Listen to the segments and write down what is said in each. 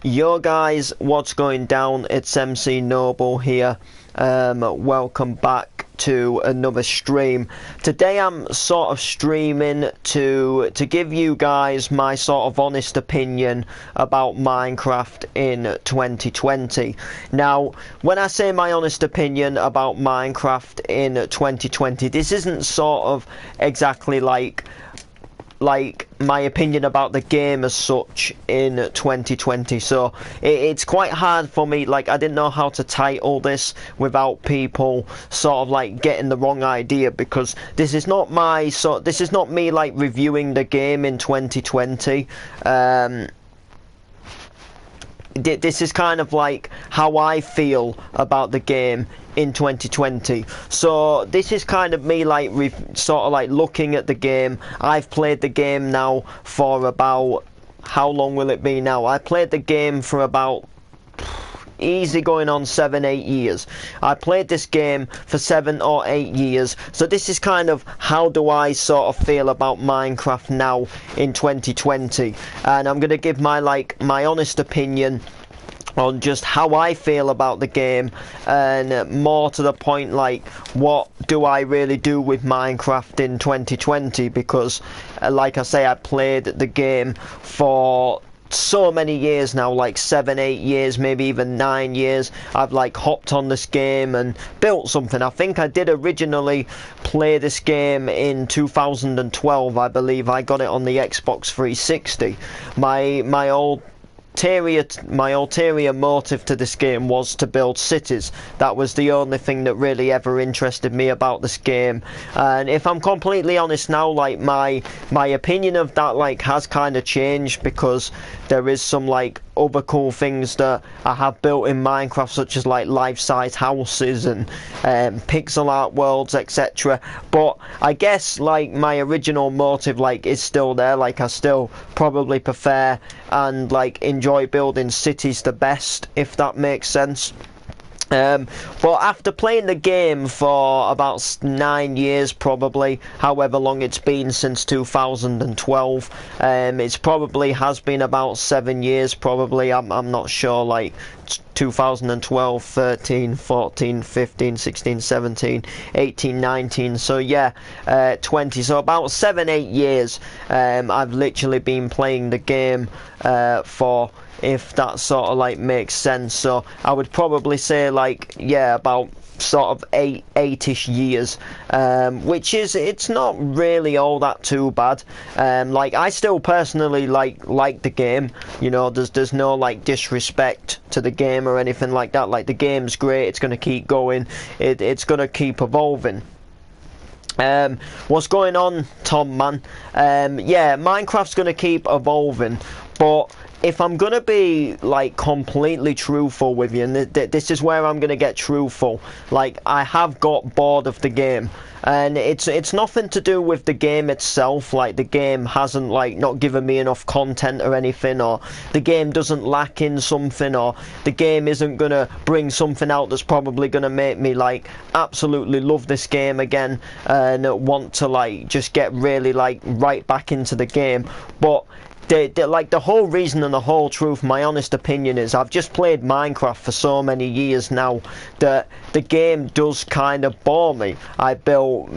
Yo guys, what's going down? It's MC Noble here. Welcome back to another stream. Today I'm sort of streaming to give you guys my sort of honest opinion about Minecraft in 2020. Now, when I say my honest opinion about Minecraft in 2020, this isn't sort of exactly like my opinion about the game as such in 2020, so it's quite hard for me. Like, I didn't know how to title this without people sort of like getting the wrong idea, because this is not me like reviewing the game in 2020. This is kind of like how I feel about the game in 2020. So this is kind of me like sort of like looking at the game. I've played the game now for about, how long will it be now? I played the game for about easy going on 7-8 years. I played this game for 7 or 8 years, so this is kind of how do I sort of feel about Minecraft now in 2020, and I'm gonna give my honest opinion on just how I feel about the game, and more to the point, like, what do I really do with Minecraft in 2020, because like I say, I played the game for so many years now, like 7-8 years, maybe even 9 years. I've like hopped on this game and built something. I think I did originally play this game in 2012, I believe. I got it on the Xbox 360. My ulterior motive to this game was to build cities. That was the only thing that really ever interested me about this game. And if I'm completely honest now, like my opinion of that like has kind of changed, because there is some like other cool things that I have built in Minecraft, such as like life-size houses and pixel art worlds, etc. But I guess like my original motive like is still there. Like, I still probably prefer and like enjoy building cities the best, if that makes sense. But after playing the game for about 9 years, probably, however long it's been since 2012, it's probably has been about 7 years, probably. I'm not sure, like 2012, 13, 14, 15, 16, 17, 18, 19, so yeah, 20, so about 7-8 years I've literally been playing the game for, if that sort of like makes sense. So I would probably say like, yeah, about sort of eight-ish years, which is, it's not really all that too bad. Like, I still personally like the game, you know. There's no like disrespect to the game or anything like that. Like, the game's great, it's going to keep going, it's going to keep evolving. What's going on, Tom, man? Yeah, Minecraft's going to keep evolving, but if I'm gonna be like completely truthful with you, and this is where I'm gonna get truthful, like, I have got bored of the game, and it's nothing to do with the game itself. Like, the game hasn't like not given me enough content or anything, or the game doesn't lack in something, or the game isn't gonna bring something out that's probably gonna make me like absolutely love this game again and want to like just get really like right back into the game. But the whole reason and the whole truth, my honest opinion, is I've just played Minecraft for so many years now that the game does kind of bore me. I built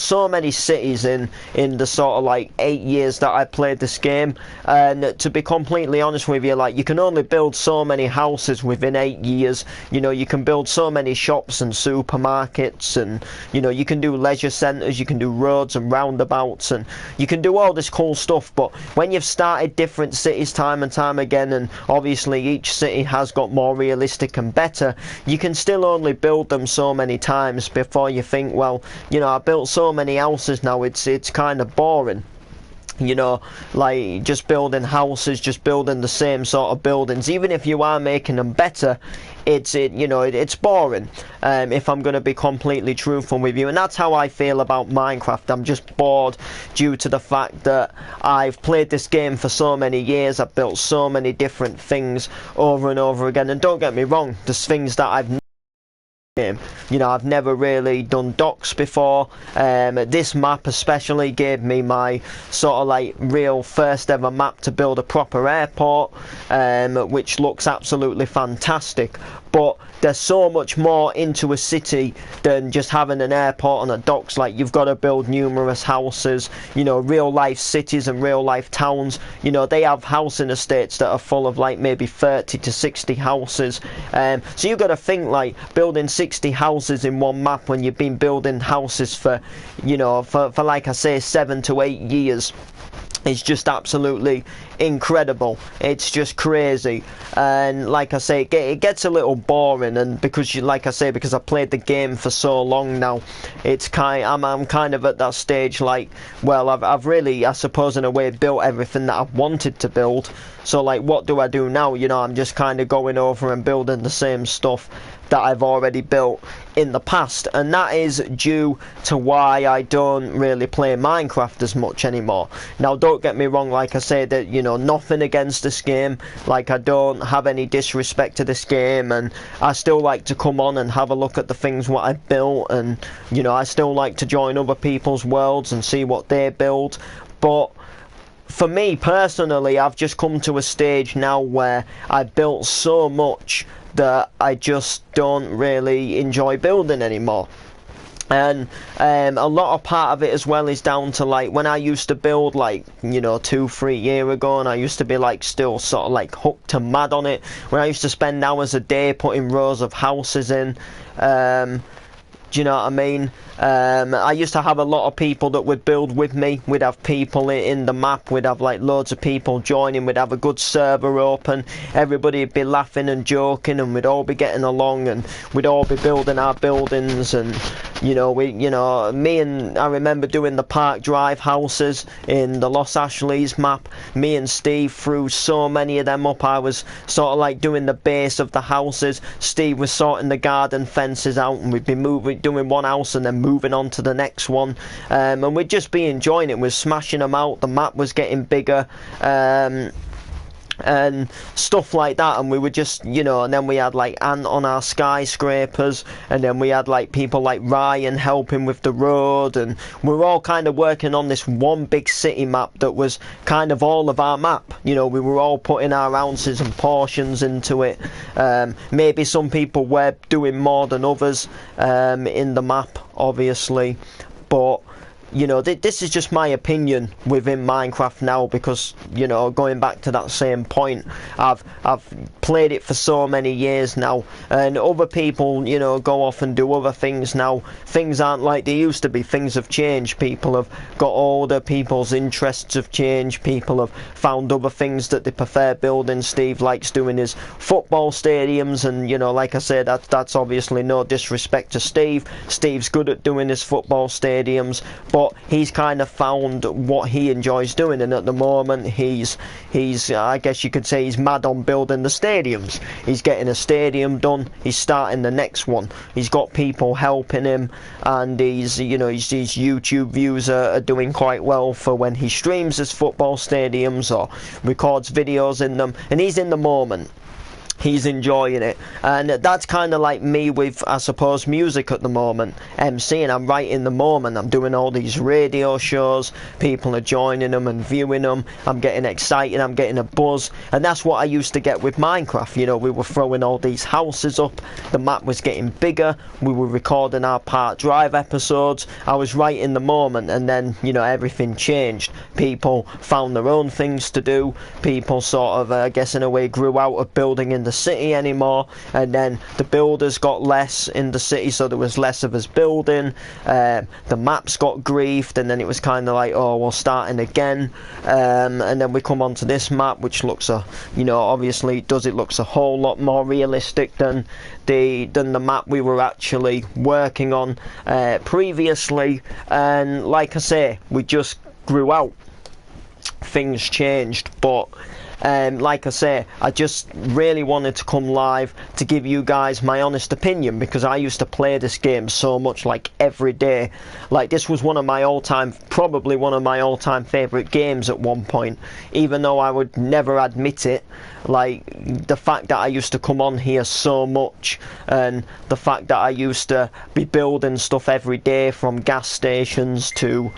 so many cities in the sort of like 8 years that I played this game, and to be completely honest with you, like, you can only build so many houses within 8 years. You know, you can build so many shops and supermarkets, and you know, you can do leisure centres, you can do roads and roundabouts, and you can do all this cool stuff. But when you've started different cities time and time again, and obviously each city has got more realistic and better, you can still only build them so many times before you think, well, you know, I built so many houses now, it's kind of boring. You know, like, just building houses, just building the same sort of buildings, even if you are making them better, it's boring, if I'm going to be completely truthful with you. And that's how I feel about Minecraft. I'm just bored due to the fact that I've played this game for so many years. I've built so many different things over and over again, and don't get me wrong, there's things that I've game. You know, I've never really done docks before. This map especially gave me my sort of like real first ever map to build a proper airport, which looks absolutely fantastic. But there's so much more into a city than just having an airport on a docks. Like, you've got to build numerous houses, you know, real life cities and real life towns. You know, they have housing estates that are full of like maybe 30 to 60 houses. So you've got to think, like, building 60 houses in one map when you've been building houses for, you know, for like I say, 7 to 8 years. It's just absolutely incredible. It's just crazy, and like I say, it gets a little boring. And because like I say, because I played the game for so long now, it's I'm kind of at that stage. Like, well, I've really, I suppose, in a way, built everything that I've wanted to build. So like, what do I do now? You know, I'm just kind of going over and building the same stuff that I've already built in the past, and that is due to why I don't really play Minecraft as much anymore. Now, don't get me wrong, like I say, that, you know, nothing against this game, like, I don't have any disrespect to this game, and I still like to come on and have a look at the things what I've built, and, you know, I still like to join other people's worlds and see what they build. But for me personally, I've just come to a stage now where I've built so much that I just don't really enjoy building anymore. And a lot of part of it as well is down to, like, when I used to build, like, you know, 2-3 years ago, and I used to be like still sort of like hooked to mad on it, where I used to spend hours a day putting rows of houses in. Do you know what I mean? I used to have a lot of people that would build with me. We'd have people in the map. We'd have like loads of people joining. We'd have a good server open. Everybody'd be laughing and joking, and we'd all be getting along, and we'd all be building our buildings. And you know, I remember doing the Park Drive houses in the Los Ashleys map. Me and Steve threw so many of them up. I was sort of like doing the base of the houses. Steve was sorting the garden fences out, and we'd be doing one house and then moving on to the next one, and we'd just be enjoying it. We're smashing them out. The map was getting bigger, and stuff like that, and we were just, you know, and then we had like Ant on our skyscrapers, and then we had like people like Ryan helping with the road, and we were all kind of working on this one big city map that was kind of all of our map. You know, we were all putting our ounces and portions into it. Maybe some people were doing more than others in the map, obviously, but you know, this is just my opinion within Minecraft now, because, you know, going back to that same point, I've played it for so many years now, and other people, you know, go off and do other things now. Things aren't like they used to be. Things have changed. People have got older. People's interests have changed. People have found other things that they prefer building. Steve likes doing his football stadiums, and, you know, like I said, that's obviously no disrespect to Steve. Steve's good at doing his football stadiums, but he's kind of found what he enjoys doing, and at the moment he's I guess you could say he's mad on building the stadiums. He's getting a stadium done, he's starting the next one, he's got people helping him, and he's, you know, his YouTube views are doing quite well for when he streams his football stadiums or records videos in them, and he's in the moment. He's enjoying it, and that's kind of like me with, I suppose, music at the moment. MCing, I'm right in the moment. I'm doing all these radio shows, people are joining them and viewing them. I'm getting excited, I'm getting a buzz, and that's what I used to get with Minecraft. You know, we were throwing all these houses up, the map was getting bigger, we were recording our Park Drive episodes. I was right in the moment, and then, you know, everything changed. People found their own things to do. People sort of, I guess in a way, grew out of building in the city anymore, and then the builders got less in the city, so there was less of us building. The maps got griefed, and then it was kind of like, oh, we're starting again, and then we come onto this map, which looks you know, obviously it looks a whole lot more realistic than the map we were actually working on previously. And like I say, we just grew out, things changed, but like I say, I just really wanted to come live to give you guys my honest opinion, because I used to play this game so much, like every day. Like, this was probably one of my all-time favourite games at one point, even though I would never admit it. Like, the fact that I used to come on here so much, and the fact that I used to be building stuff every day, from gas stations to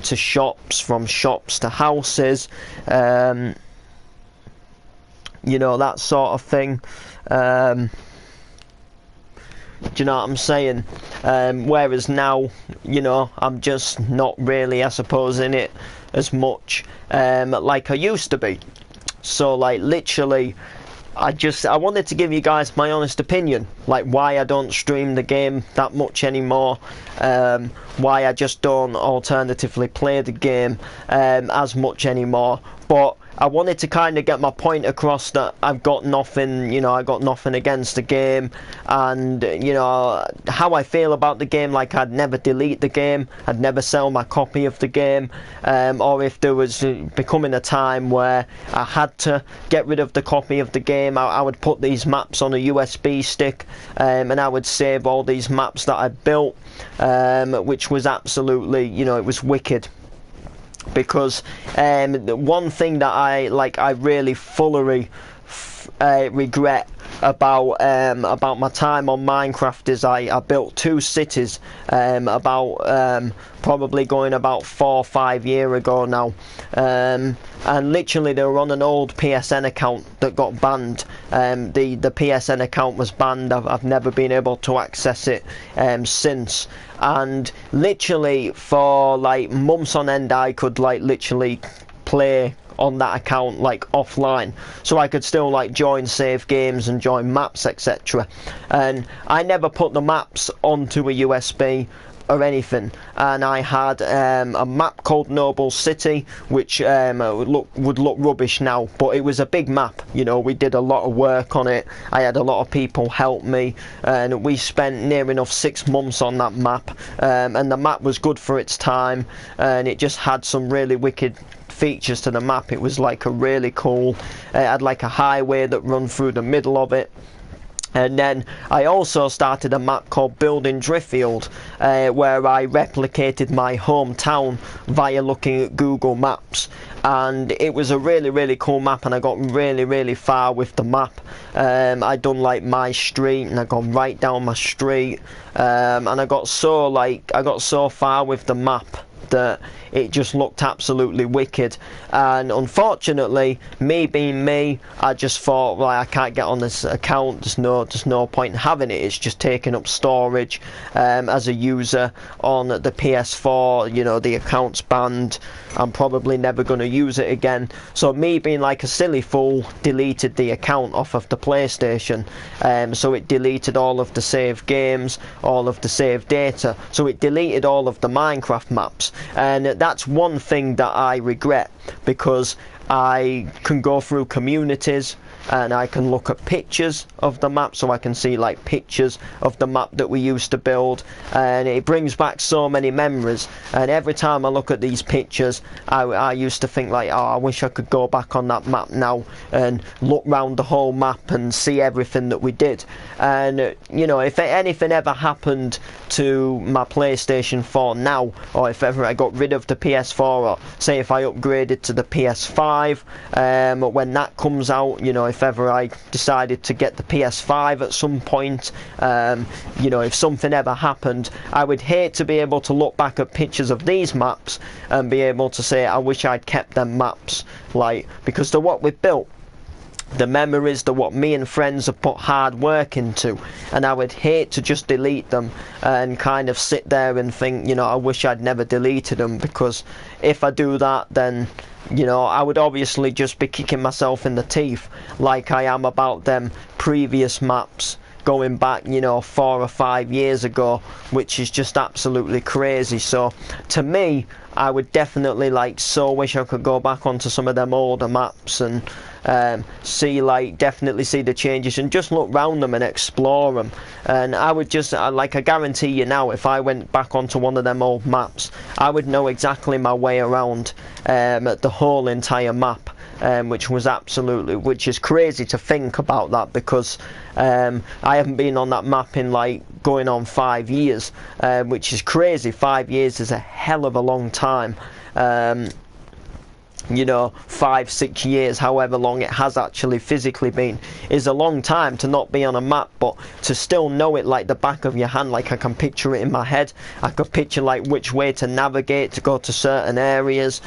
shops, from shops to houses, you know, that sort of thing. Do you know what I'm saying? Whereas now, you know, I'm just not really, I suppose, in it as much like I used to be. So, like, literally, I wanted to give you guys my honest opinion, like why I don't stream the game that much anymore, why I just don't alternatively play the game as much anymore. But I wanted to kind of get my point across that I've got nothing, you know, I got nothing against the game, and, you know, how I feel about the game. Like, I'd never delete the game, I'd never sell my copy of the game, or if there was becoming a time where I had to get rid of the copy of the game, I would put these maps on a USB stick, and I would save all these maps that I built, which was absolutely, you know, it was wicked. Because one thing that I really fully regret about my time on Minecraft is I built 2 cities probably going about 4 or 5 years ago now, and literally they were on an old PSN account that got banned. The PSN account was banned. I've never been able to access it since, and literally for like months on end I could like literally play on that account like offline, so I could still like join save games and join maps, etc. And I never put the maps onto a USB or anything, and I had a map called Noble City, which would look rubbish now, but it was a big map. You know, we did a lot of work on it. I had a lot of people help me, and we spent near enough 6 months on that map, and the map was good for its time, and it just had some really wicked features to the map. It was like a really cool, it had like a highway that run through the middle of it. And then I also started a map called Building Driffield, where I replicated my hometown via looking at Google Maps, and it was a really cool map, and I got really far with the map. I done like my street, and I got right down my street, and I got so far with the map that it just looked absolutely wicked. And unfortunately, me being me, I just thought, well, I can't get on this account, there's no point in having it, it's just taking up storage as a user on the PS4. You know, the account's banned, I'm probably never going to use it again. So me being like a silly fool, deleted the account off of the PlayStation, so it deleted all of the saved games, all of the saved data, so it deleted all of the Minecraft maps. And that's one thing that I regret, because I can go through communities and I can look at pictures of the map, so I can see like pictures of the map that we used to build, and it brings back so many memories. And every time I look at these pictures, I used to think like, oh, I wish I could go back on that map now and look round the whole map and see everything that we did. And you know, if anything ever happened to my PlayStation 4 now, or if ever I got rid of the PS4, or say if I upgraded to the PS5 when that comes out, you know, if ever I decided to get the PS5 at some point, you know, if something ever happened, I would hate to be able to look back at pictures of these maps and be able to say, I wish I'd kept them maps, like, because they're what we've built. The memories, they're what me and friends have put hard work into, and I would hate to just delete them and kind of sit there and think, you know, I wish I'd never deleted them, because if I do that, then, you know, I would obviously just be kicking myself in the teeth like I am about them previous maps going back, you know, 4 or 5 years ago, which is just absolutely crazy. So to me, I would definitely like so wish I could go back onto some of them older maps and definitely see the changes and just look round them and explore them. And I would just I guarantee you now, if I went back onto one of them old maps, I would know exactly my way around the whole entire map. which is crazy to think about that, because I haven't been on that map in like going on 5 years, which is crazy. 5 years is a hell of a long time. 5-6 years, however long it has actually physically been, is a long time to not be on a map, but to still know it like the back of your hand. Like, I can picture it in my head. I could picture like which way to navigate to go to certain areas.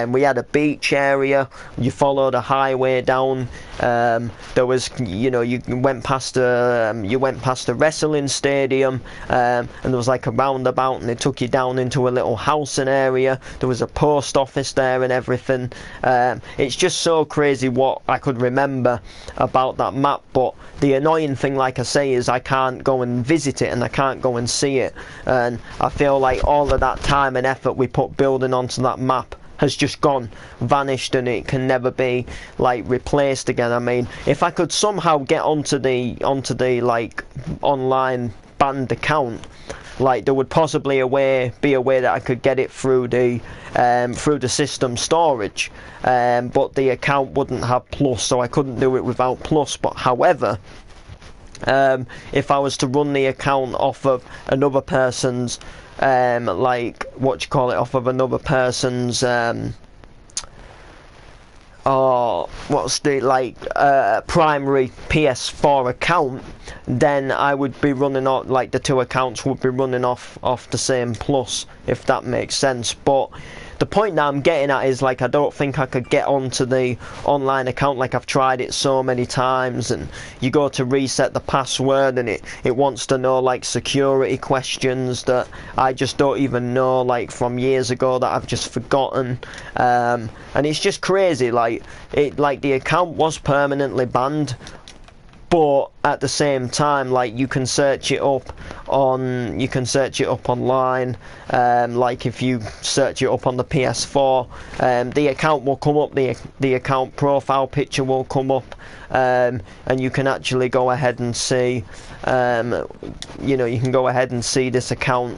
We had a beach area, you followed a highway down, there was, you went past a wrestling stadium, and there was like a roundabout, and they took you down into a little housing area. There was a post office there and everything. It's just so crazy what I could remember about that map. But the annoying thing, like I say, is I can't go and visit it, and I can't go and see it, and I feel like all of that time and effort we put building onto that map has just vanished, and it can never be like replaced again. I mean, if I could somehow get onto the like online banned account, like there would possibly be a way that I could get it through the system storage, but the account wouldn't have Plus, so I couldn't do it without Plus. But however, if I was to run the account off of another person's off of another person's primary PS4 account, then I would be running off, like the two accounts would be running off the same Plus, if that makes sense. But the point that I'm getting at is, like, I don't think I could get onto the online account. Like, I've tried it so many times, and you go to reset the password, and it wants to know like security questions that I just don't even know, like from years ago, that I've just forgotten, and it's just crazy. Like the account was permanently banned, but at the same time, like, you can search it up online, like if you search it up on the PS4, the account will come up, the account profile picture will come up, and you can actually go ahead and see, you can go ahead and see this account.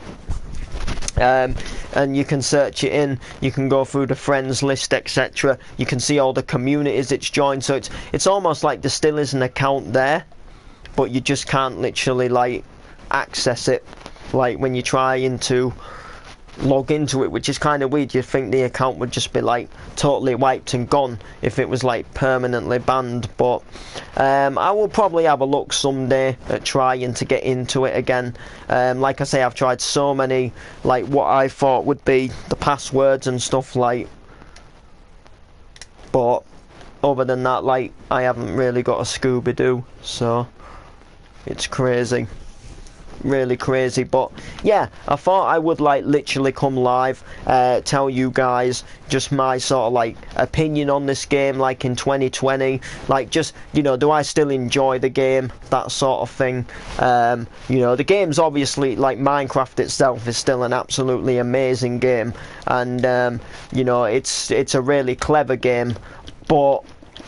And you can search it in, you can go through the friends list, etc. You can see all the communities it's joined, so it's almost like there still is an account there, but you just can't literally like access it, like when you're trying to log into it, which is kind of weird. You'd think the account would just be like totally wiped and gone if it was like permanently banned. But I will probably have a look someday at trying to get into it again. Like I say, I've tried so many, like what I thought would be the passwords and stuff, like, but other than that, like, I haven't really got a Scooby-Doo, so it's crazy. Really crazy. But yeah, I thought I would like literally come live, tell you guys just my sort of like opinion on this game, like in 2020, like just, do I still enjoy the game, that sort of thing. The game's obviously, like, Minecraft itself is still an absolutely amazing game, and it's a really clever game, but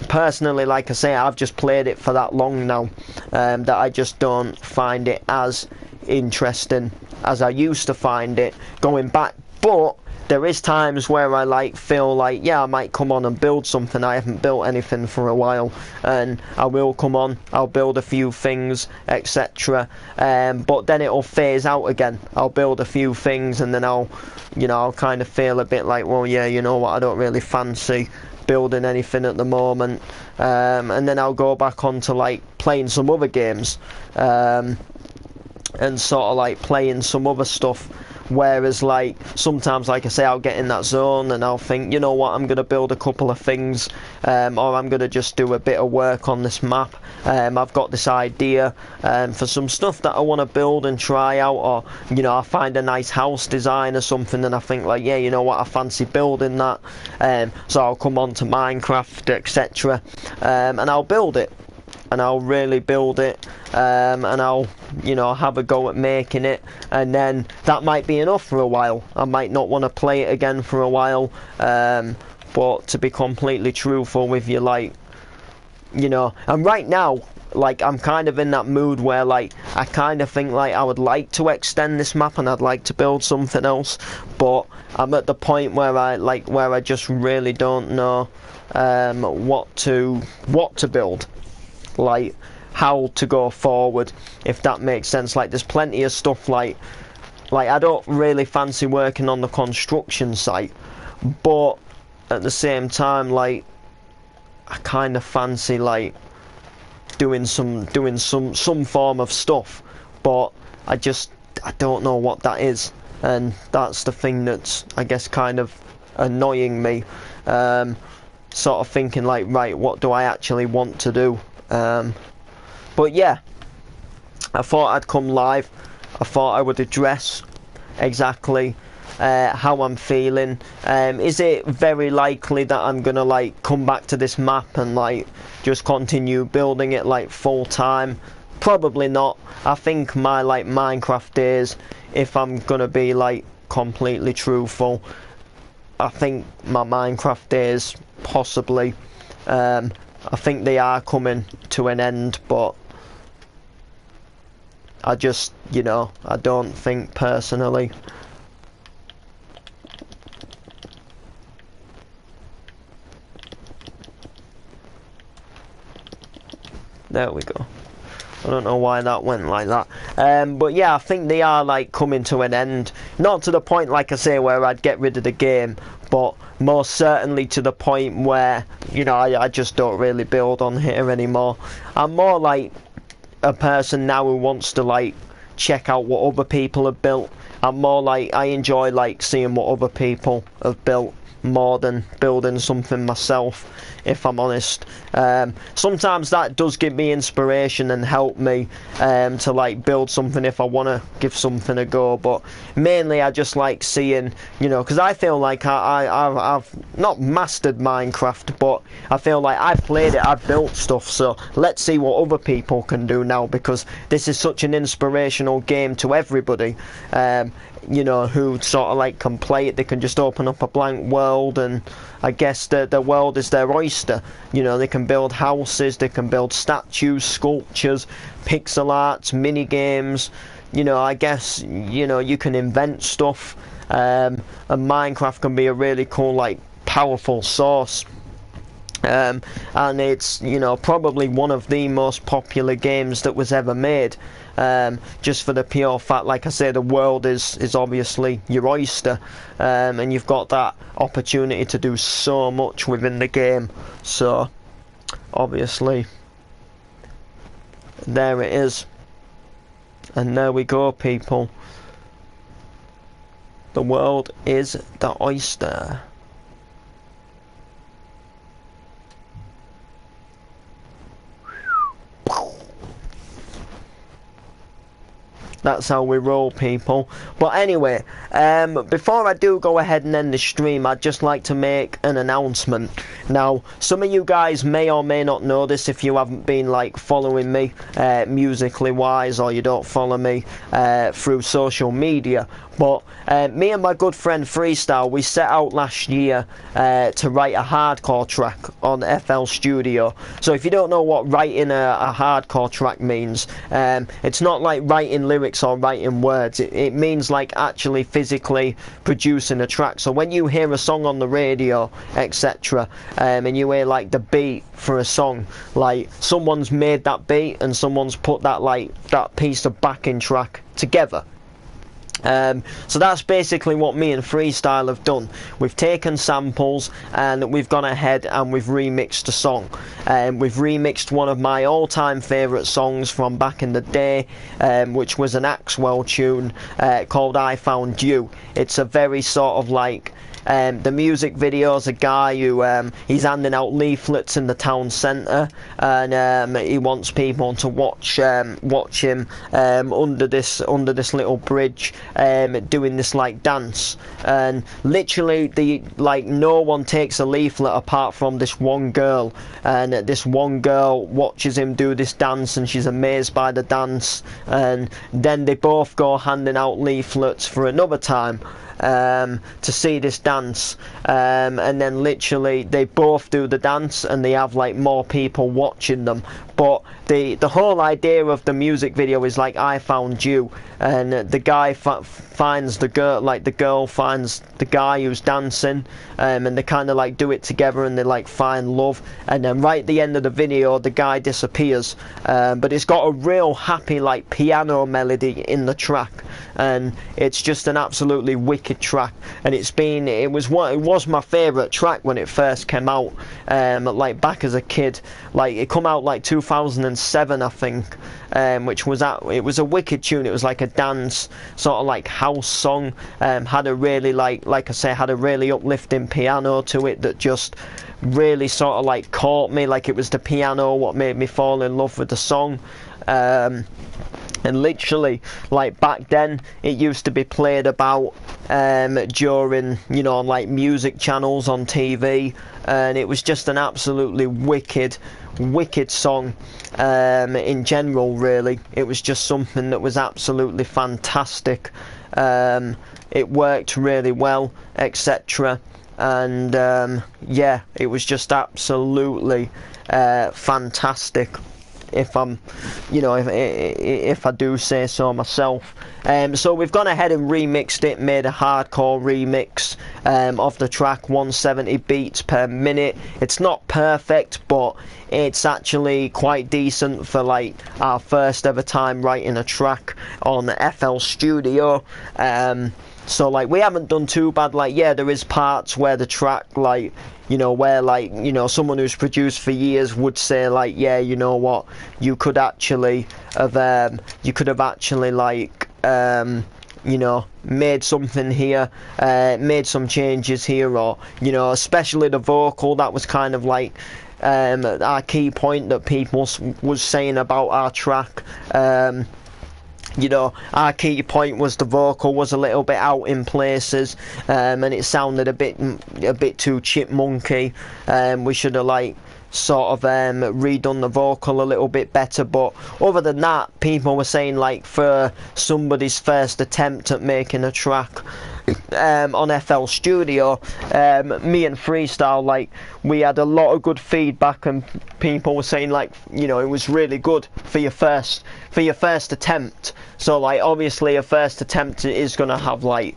personally, like I say, I've just played it for that long now, that I just don't find it as interesting as I used to find it going back. But there is times where I feel like, yeah, I might come on and build something. I haven't built anything for a while, and I will come on, I'll build a few things, etc. But then it'll phase out again. I'll build a few things, and then I'll kind of feel a bit like, well, yeah, you know what, I don't really fancy building anything at the moment, and then I'll go back on to like playing some other games, and sort of like playing some other stuff. Whereas, like, sometimes, like I say, I'll get in that zone and I'll think, you know what, I'm going to build a couple of things, or I'm going to just do a bit of work on this map. I've got this idea for some stuff that I want to build and try out, or, I find a nice house design or something and I think, like, yeah, you know what, I fancy building that. So I'll come on to Minecraft, etc., and I'll build it. And I'll really build it, and I'll, have a go at making it, and then that might be enough for a while. I might not want to play it again for a while, but to be completely truthful with you, like, and right now, like, I'm kind of in that mood where, like, I kind of think, like, I would like to extend this map and I'd like to build something else, but I'm at the point where I just really don't know what to build, like how to go forward, if that makes sense. Like there's plenty of stuff like I don't really fancy working on the construction site, but at the same time, like I kind of fancy like doing some form of stuff, but I don't know what that is, and that's the thing that's, I guess, kind of annoying me. Sort of thinking like, right, what do I actually want to do? But yeah, I thought I'd come live. I thought I would address exactly how I'm feeling. Is it very likely that I'm gonna like come back to this map and like just continue building it like full time? Probably not. I think my like Minecraft days, if I'm gonna be like completely truthful, I think my Minecraft days possibly, I think they are coming to an end, but I just, I don't think personally. There we go. I don't know why that went like that. But yeah, I think they are like coming to an end. Not to the point, like I say, where I'd get rid of the game, but most certainly to the point where, I just don't really build on here anymore. I'm more like a person now who wants to like check out what other people have built. I'm more like, I enjoy like seeing what other people have built more than building something myself, if I'm honest. Sometimes that does give me inspiration and help me to like build something if I want to give something a go, but mainly I just like seeing, because I feel like I've not mastered Minecraft, but I feel like I've played it, I've built stuff, so let's see what other people can do now, because this is such an inspirational game to everybody. Who sort of like can play it. They can just open up a blank world, and I guess the world is their oyster. They can build houses, they can build statues, sculptures, pixel arts, mini games. I guess you can invent stuff, and Minecraft can be a really cool, like, powerful source. And it's probably one of the most popular games that was ever made, just for the pure fact, like I say, the world is obviously your oyster, and you've got that opportunity to do so much within the game. So obviously there it is, and there we go, people. The world is the oyster. That's how we roll, people. But anyway, before I do go ahead and end the stream, I'd just like to make an announcement. Now, some of you guys may or may not know this if you haven't been like following me musically wise, or you don't follow me through social media. But me and my good friend Freestyle, we set out last year to write a hardcore track on FL Studio. So if you don't know what writing a hardcore track means, it's not like writing lyrics or writing words. It means like actually physically producing a track. So when you hear a song on the radio, etc., and you hear like the beat for a song, like someone's made that beat and someone's put that piece of backing track together. So that's basically what me and Freestyle have done. We've taken samples and we've gone ahead and we've remixed a song. We've remixed one of my all-time favourite songs from back in the day, which was an Axwell tune called I Found You. It's a very sort of like, the music video's a guy who he's handing out leaflets in the town centre, and he wants people to watch him under this little bridge, doing this like dance, and literally no one takes a leaflet apart from this one girl, and this one girl watches him do this dance and she's amazed by the dance, and then they both go handing out leaflets for another time. to see this dance, and then literally they both do the dance and they have like more people watching them. But the whole idea of the music video is like I found you, and the guy finds the girl, like the girl finds the guy who's dancing, and they kind of like do it together and they like find love, and then right at the end of the video the guy disappears, but it's got a real happy like piano melody in the track, and it's just an absolutely wicked track, and it was my favourite track when it first came out, like back as a kid. Like it come out like 2007 I think, which was it was a wicked tune. It was like a dance sort of like house song, had a really like I say, had a really uplifting piano to it that just really sort of like caught me. Like it was the piano what made me fall in love with the song. And literally, like back then, it used to be played about during, you know, like music channels on TV, and it was just an absolutely wicked song. In general, really, it was just something that was absolutely fantastic. It worked really well, etc. And yeah, it was just absolutely fantastic. If I'm, you know, if I do say so myself. So we've gone ahead and remixed it, made a hardcore remix of the track, 170 beats per minute. It's not perfect, but it's actually quite decent for like our first ever time writing a track on FL Studio. So like we haven't done too bad. Like yeah, there is parts where the track, like, you know, where like, you know, someone who's produced for years would say like, yeah, you know what, you could actually have actually like you know, made something here, made some changes here, or, you know, especially the vocal, that was kind of like our key point that people was saying about our track. You know, our key point was the vocal was a little bit out in places, and it sounded a bit too chipmunky. We should have like sort of redone the vocal a little bit better. But other than that, people were saying like for somebody's first attempt at making a track on FL Studio, me and Freestyle, like we had a lot of good feedback, and people were saying like, you know, it was really good for your first attempt. So like obviously a first attempt is gonna have like,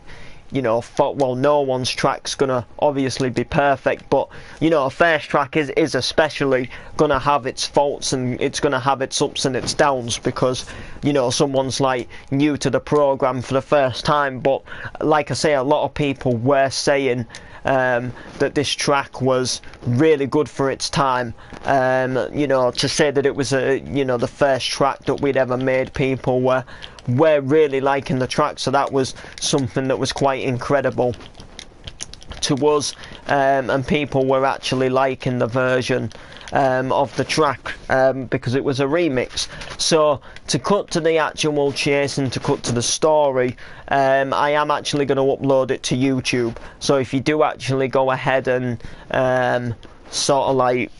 you know, well, no one's track's gonna obviously be perfect, but you know, a first track is especially gonna have its faults and it's gonna have its ups and its downs, because, you know, someone's like new to the program for the first time. But like I say, a lot of people were saying that this track was really good for its time. You know, to say that it was you know, the first track that we'd ever made, people were really liking the track, so that was something that was quite incredible to us, and people were actually liking the version of the track, because it was a remix. So to cut to the actual chase and to cut to the story, I am actually going to upload it to YouTube. So if you do actually go ahead and sort of like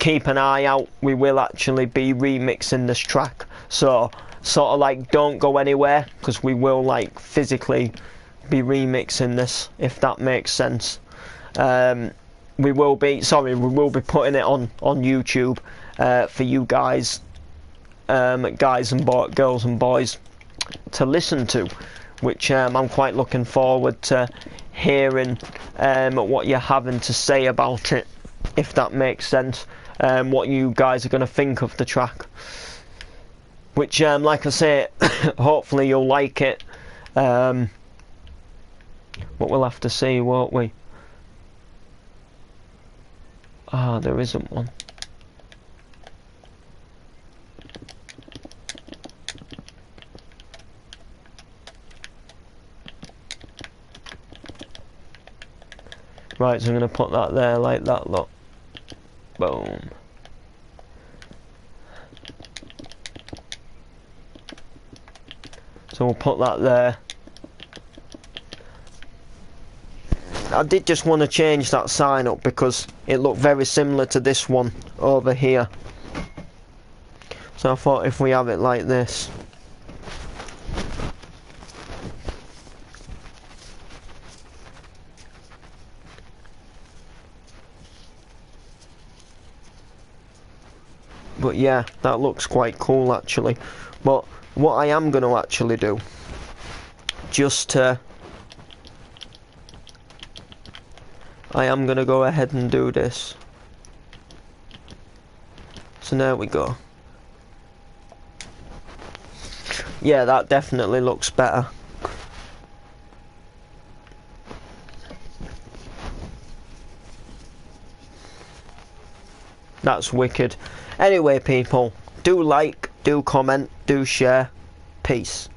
keep an eye out, we will actually be remixing this track. So sort of like don't go anywhere, because we will like physically be remixing this, if that makes sense. We will be putting it on YouTube for you guys, guys and girls and boys to listen to, which I'm quite looking forward to hearing what you're having to say about it, if that makes sense. What you guys are going to think of the track, which like I say, hopefully you'll like it. But we'll have to see, won't we? Ah, there isn't one. Right, so I'm going to put that there like that, look. Boom. So we'll put that there. I did just want to change that sign up because it looked very similar to this one over here. So I thought if we have it like this. But yeah, that looks quite cool actually. But what I am going to actually do, just to... I am going to go ahead and do this. So there we go. Yeah, that definitely looks better. That's wicked. Anyway, people, do like, do comment, do share. Peace.